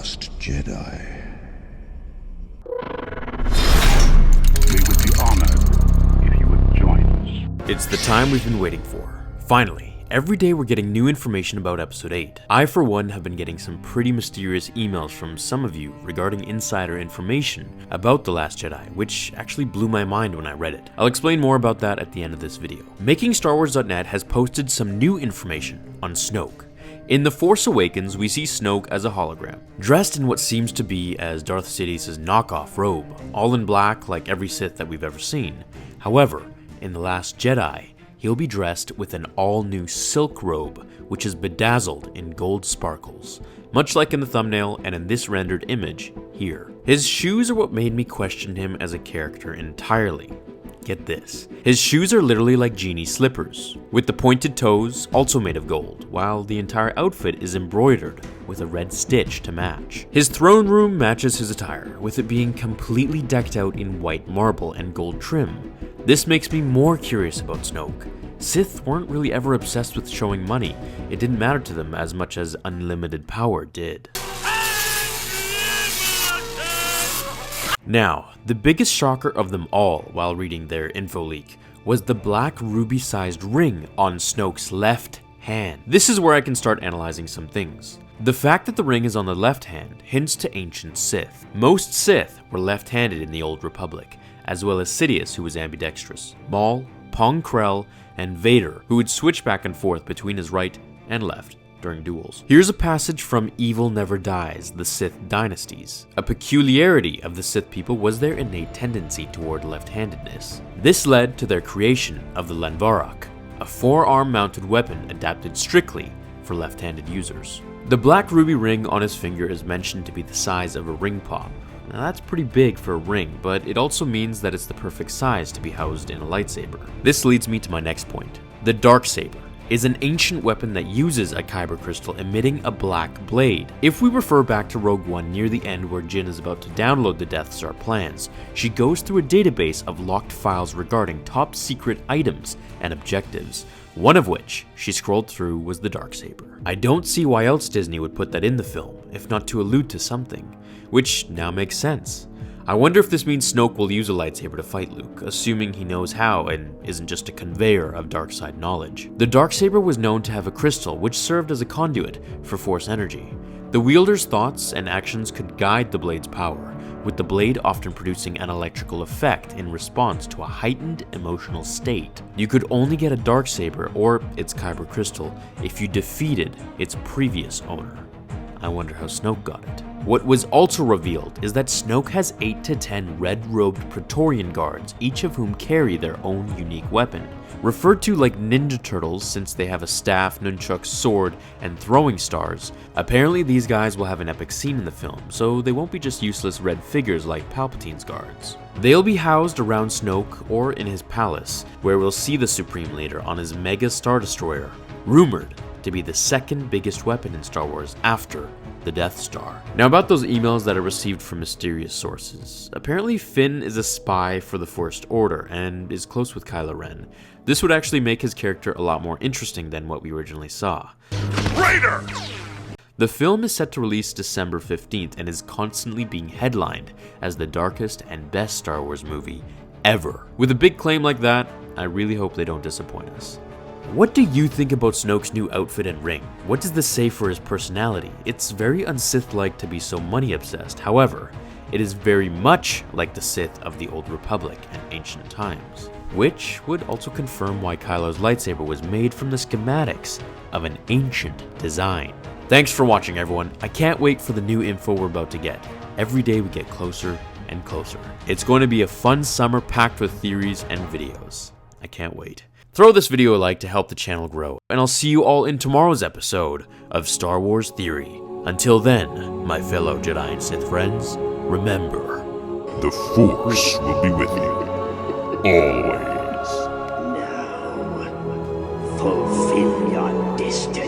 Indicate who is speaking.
Speaker 1: Last Jedi.
Speaker 2: We would be honored if you would join us.
Speaker 3: It's the time we've been waiting for. Finally, every day we're getting new information about Episode 8. I, for one, have been getting some pretty mysterious emails from some of you regarding insider information about The Last Jedi, which actually blew my mind when I read it. I'll explain more about that at the end of this video. MakingStarWars.net has posted some new information on Snoke. In The Force Awakens, we see Snoke as a hologram, dressed in what seems to be as Darth Sidious' knockoff robe, all in black like every Sith that we've ever seen. However, in The Last Jedi, he'll be dressed with an all-new silk robe, which is bedazzled in gold sparkles, much like in the thumbnail and in this rendered image here. His shoes are what made me question him as a character entirely. Get this. His shoes are literally like genie slippers, with the pointed toes also made of gold, while the entire outfit is embroidered with a red stitch to match. His throne room matches his attire, with it being completely decked out in white marble and gold trim. This makes me more curious about Snoke. Sith weren't really ever obsessed with showing money. It didn't matter to them as much as unlimited power did. Now, the biggest shocker of them all while reading their info leak was the black ruby-sized ring on Snoke's left hand. This is where I can start analyzing some things. The fact that the ring is on the left hand hints to ancient Sith. Most Sith were left-handed in the Old Republic, as well as Sidious, who was ambidextrous, Maul, Pong Krell, and Vader, who would switch back and forth between his right and left during duels. Here's a passage from Evil Never Dies, the Sith Dynasties. A peculiarity of the Sith people was their innate tendency toward left-handedness. This led to their creation of the Lanvarok, a forearm-mounted weapon adapted strictly for left-handed users. The black ruby ring on his finger is mentioned to be the size of a ring pop. Now that's pretty big for a ring, but it also means that it's the perfect size to be housed in a lightsaber. This leads me to my next point. The Darksaber is an ancient weapon that uses a kyber crystal emitting a black blade. If we refer back to Rogue One near the end where Jinn is about to download the Death Star plans, she goes through a database of locked files regarding top secret items and objectives, one of which she scrolled through was the Darksaber. I don't see why else Disney would put that in the film, if not to allude to something, which now makes sense. I wonder if this means Snoke will use a lightsaber to fight Luke, assuming he knows how and isn't just a conveyor of dark side knowledge. The Darksaber was known to have a crystal which served as a conduit for Force energy. The wielder's thoughts and actions could guide the blade's power, with the blade often producing an electrical effect in response to a heightened emotional state. You could only get a Darksaber or its kyber crystal if you defeated its previous owner. I wonder how Snoke got it. What was also revealed is that Snoke has 8 to 10 red-robed Praetorian guards, each of whom carry their own unique weapon. Referred to like Ninja Turtles since they have a staff, nunchucks, sword, and throwing stars, apparently these guys will have an epic scene in the film, so they won't be just useless red figures like Palpatine's guards. They'll be housed around Snoke or in his palace, where we'll see the Supreme Leader on his Mega Star Destroyer, rumored to be the second biggest weapon in Star Wars after the Death Star. Now about those emails that are received from mysterious sources. Apparently Finn is a spy for the First Order and is close with Kylo Ren. This would actually make his character a lot more interesting than what we originally saw.
Speaker 2: Raider!
Speaker 3: The film is set to release December 15th and is constantly being headlined as the darkest and best Star Wars movie ever. With a big claim like that, I really hope they don't disappoint us. What do you think about Snoke's new outfit and ring? What does this say for his personality? It's very un-Sith-like to be so money-obsessed. However, it is very much like the Sith of the Old Republic and ancient times, which would also confirm why Kylo's lightsaber was made from the schematics of an ancient design. Thanks for watching, everyone. I can't wait for the new info we're about to get. Every day we get closer and closer. It's going to be a fun summer packed with theories and videos. I can't wait. Throw this video a like to help the channel grow, and I'll see you all in tomorrow's episode of Star Wars Theory. Until then, my fellow Jedi and Sith friends, remember,
Speaker 1: The Force will be with you. Always.
Speaker 4: Now, fulfill your destiny.